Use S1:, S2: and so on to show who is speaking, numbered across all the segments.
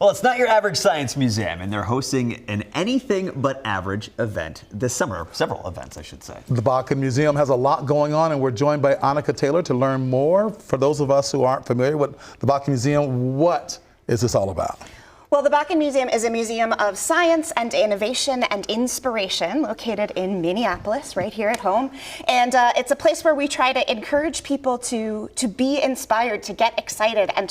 S1: Well, it's not your average science museum, and they're hosting an anything but average event this summer. Several events, I should say.
S2: The Bakken Museum has a lot going on, and we're joined by Annika Taylor to learn more. For those of us who aren't familiar with the Bakken Museum, what is this all about?
S3: Well, the Bakken Museum is a museum of science and innovation and inspiration located in Minneapolis, right here at home. And it's a place where we try to encourage people to be inspired, to get excited, and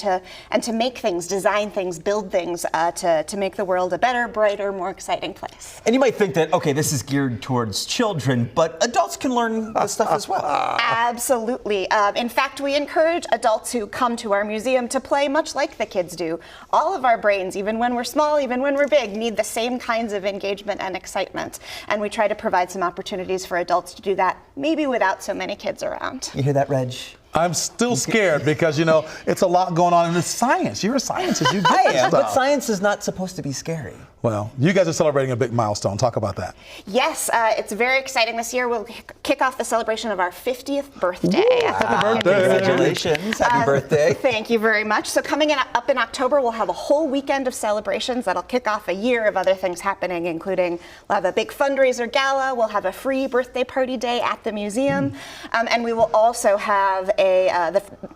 S3: to make things, design things, build things, to make the world a better, brighter, more exciting place.
S1: And you might think that, okay, this is geared towards children, but adults can learn this stuff as well.
S3: Absolutely. In fact, we encourage adults who come to our museum to play much like the kids do. All of our brains, even when we're small, even when we're big, need the same kinds of engagement and excitement. And we try to provide some opportunities for adults to do that, maybe without so many kids around.
S1: You hear that, Reg?
S2: I'm still scared because, you know, it's a lot going on in the science. You're a scientist. You do
S1: I
S2: that
S1: am, but
S2: stuff.
S1: science is not supposed to be scary.
S2: Well, you guys are celebrating a big milestone. Talk about that.
S3: Yes, it's very exciting this year. We'll kick off the celebration of our 50th birthday.
S2: Happy birthday.
S1: Congratulations. Happy birthday.
S3: Thank you very much. So coming up in October, we'll have a whole weekend of celebrations that'll kick off a year of other things happening, including we'll have a big fundraiser gala, we'll have a free birthday party day at the museum, and we will also have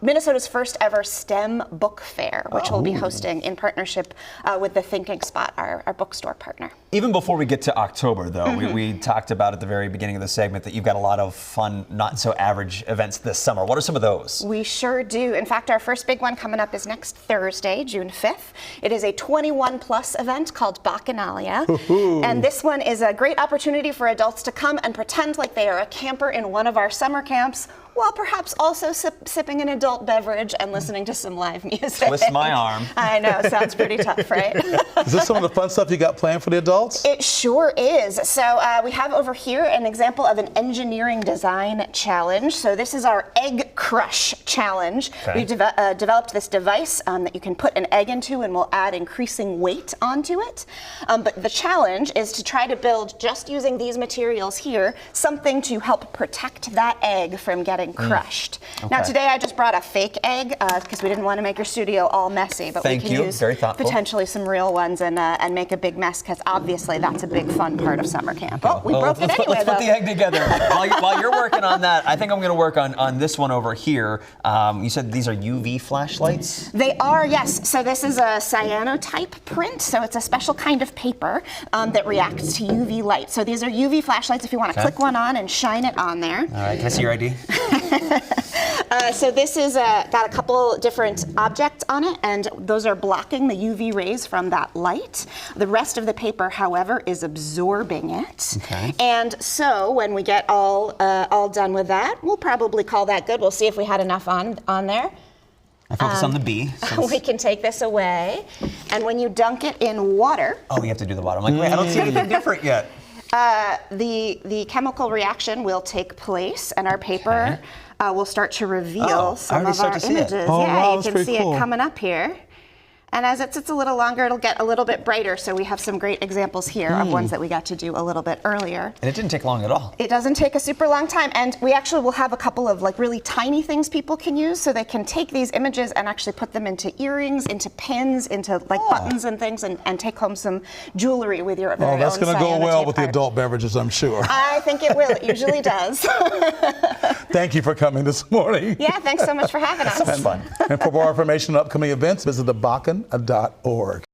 S3: Minnesota's first ever STEM book fair, which we'll be hosting in partnership with the Thinking Spot, our bookstore partner.
S1: Even before we get to October, though, we talked about at the very beginning of the segment that you've got a lot of fun, not so average events this summer. What are some of those?
S3: We sure do. In fact, our first big one coming up is next Thursday, June 5th. It is a 21 plus event called Bakkenalia. And this one is a great opportunity for adults to come and pretend like they are a camper in one of our summer camps, while perhaps also sipping an adult beverage and listening to some live music.
S1: Twist my arm.
S3: I know, sounds pretty tough, right?
S2: Is this some of the fun stuff you got planned for the adults?
S3: It sure is. So we have over here an example of an engineering design challenge. So this is our egg crush challenge.
S1: Okay.
S3: We've developed this device that you can put an egg into and will add increasing weight onto it. But the challenge is to try to build, just using these materials here, something to help protect that egg from getting crushed.
S1: Okay.
S3: Now today I just brought a fake egg because we didn't want to make your studio all messy, but we can use
S1: Very thoughtful.
S3: potentially some real ones and make a big mess, because obviously that's a big fun part of summer camp. Oh, we broke it anyway.
S1: Let's put the egg together. While you're working on that, I think I'm going to work on this one over here. You said these are UV flashlights?
S3: They are, yes. So this is a cyanotype print. So it's a special kind of paper that reacts to UV light. So these are UV flashlights if you want to click one on and shine it on there.
S1: All right, can I see your ID?
S3: So this is got a couple different objects on it, and those are blocking the UV rays from that light. The rest of the paper, however, is absorbing it.
S1: Okay.
S3: And so when we get all done with that, we'll probably call that good. We'll see if we had enough on there.
S1: I focus on the B.
S3: We can take this away, and when you dunk it in water.
S1: Oh, you have to do the bottom. Like, wait, I don't see anything different yet.
S3: The chemical reaction will take place, and our paper will start to reveal some of our images.
S2: Oh,
S3: yeah,
S2: wow,
S3: you
S2: that's
S3: can
S2: pretty
S3: see
S2: cool.
S3: it coming up here. And as it sits a little longer, it'll get a little bit brighter. So we have some great examples here of ones that we got to do a little bit earlier.
S1: And it didn't take long at all.
S3: It doesn't take a super long time. And we actually will have a couple of like really tiny things people can use, so they can take these images and actually put them into earrings, into pins, into like buttons and things, and take home some jewelry with your very own.
S2: Oh, that's going to go well with the
S3: art.
S2: adult beverages, I'm sure.
S3: I think it will. It usually does.
S2: Thank you for coming this morning.
S3: Yeah, thanks so much for having us.
S1: That's fun.
S2: And for more information on upcoming events, visit thebakken.org.